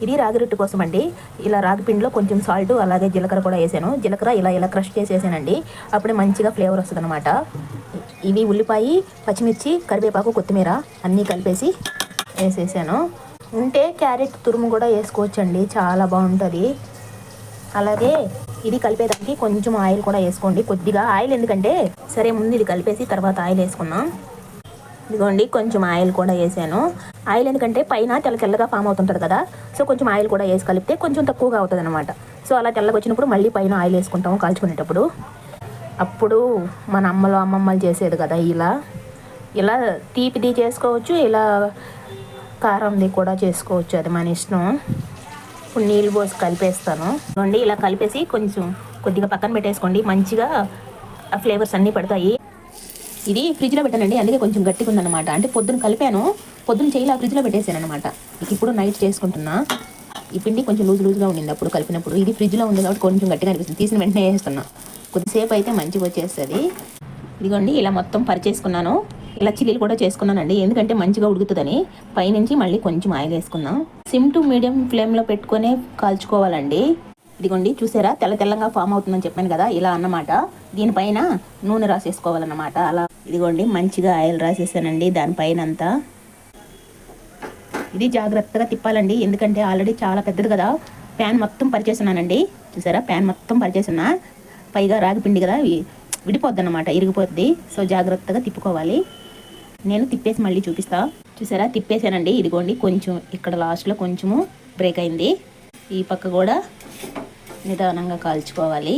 ఇది రాగి రొట్టె కోసం అండి. ఇలా రాగి పిండిలో కొంచెం సాల్ట్ అలాగే జీలకర్ర కూడా వేసాను. జీలకర్ర ఇలా క్రష్ చేసేసానండి. అప్పుడే మంచిగా ఫ్లేవర్ వస్తుంది అనమాట. ఇవి ఉల్లిపాయ, పచ్చిమిర్చి, కరివేపాకు, కొత్తిమీర అన్నీ కలిపేసి వేసేసాను. ఉంటే క్యారెట్ తురుము కూడా వేసుకోవచ్చండి, చాలా బాగుంటుంది. అలాగే ఇది కలిపేదానికి కొంచెం ఆయిల్ కూడా వేసుకోండి, కొద్దిగా ఆయిల్. ఎందుకంటే సరే ముందు ఇది కలిపేసి తర్వాత ఆయిల్ వేసుకుందాం. ఇదిగోండి కొంచెం ఆయిల్ కూడా వేసాను. ఆయిల్ ఎందుకంటే పైన తెల్లగా ఫామ్ అవుతుంటుంది కదా, సో కొంచెం ఆయిల్ కూడా వేసి కలిపితే కొంచెం తక్కువగా అవుతుంది అనమాట. సో అలా తెల్లగా వచ్చినప్పుడు మళ్ళీ పైన ఆయిల్ వేసుకుంటాము కాల్చుకునేటప్పుడు. అప్పుడు మన అమ్మమ్మలు చేసేది కదా, ఇలా తీపిది చేసుకోవచ్చు, ఇలా కారంది కూడా చేసుకోవచ్చు, అది మన ఇష్టం. ఇప్పుడు నీళ్ళు పోసి కలిపేస్తాను. ఇదిగోండి ఇలా కలిపేసి కొద్దిగా పక్కన పెట్టేసుకోండి, మంచిగా ఆ ఫ్లేవర్స్ అన్నీ పడతాయి. ఇది ఫ్రిడ్జ్లో పెట్టానండి, అందుకే కొంచెం గట్టిగా ఉందన్నమాట. అంటే పొద్దున కలిపాను, పొద్దున చేయాలి ఫ్రిడ్జ్లో పెట్టేసాను అనమాట. ఇప్పుడు నైట్ చేసుకుంటున్నా. ఈ పిండి కొంచెం లూజ్గా ఉండింది అప్పుడు కలిపినప్పుడు. ఇది ఫ్రిడ్జ్లో ఉంది కాబట్టి కొంచెం గట్టిగా అనిపిస్తుంది. తీసిన వెంటనే వేస్తున్నా, కొద్దిసేపు అయితే మంచిగా వచ్చేస్తుంది. ఇదిగోండి ఇలా మొత్తం పరిచేసుకున్నాను. ఇలా చిల్లీలు కూడా చేసుకున్నానండి, ఎందుకంటే మంచిగా ఉడుకుతుందని. పైనుంచి మళ్ళీ కొంచెం ఆయిల్ వేసుకున్నాం. సిమ్ టు మీడియం ఫ్లేమ్లో పెట్టుకునే కాల్చుకోవాలండి. ఇదిగోండి చూసారా, తెల్లగా ఫామ్ అవుతుందని చెప్పాను కదా, ఇలా అన్నమాట. దీనిపైన నూనె రాసేసుకోవాలన్నమాట. అలా ఇదిగోండి మంచిగా ఆయిల్ రాసేసానండి దానిపైన అంతా. ఇది జాగ్రత్తగా తిప్పాలండి, ఎందుకంటే ఆల్రెడీ చాలా పెద్దది కదా. ప్యాన్ మొత్తం పరిచేస్తున్నానండి, చూసారా ప్యాన్ మొత్తం పరిచేస్తున్నా. పైగా రాగి పిండి కదా, విడిపోద్ది అన్నమాట, ఇరిగిపోద్ది. సో జాగ్రత్తగా తిప్పుకోవాలి. నేను తిప్పేసి మళ్ళీ చూపిస్తా. చూసారా తిప్పేసానండి. ఇదిగోండి కొంచెం ఇక్కడ లాస్ట్లో కొంచెము బ్రేక్ అయింది. ఈ పక్క కూడా నిదానంగా కాల్చుకోవాలి.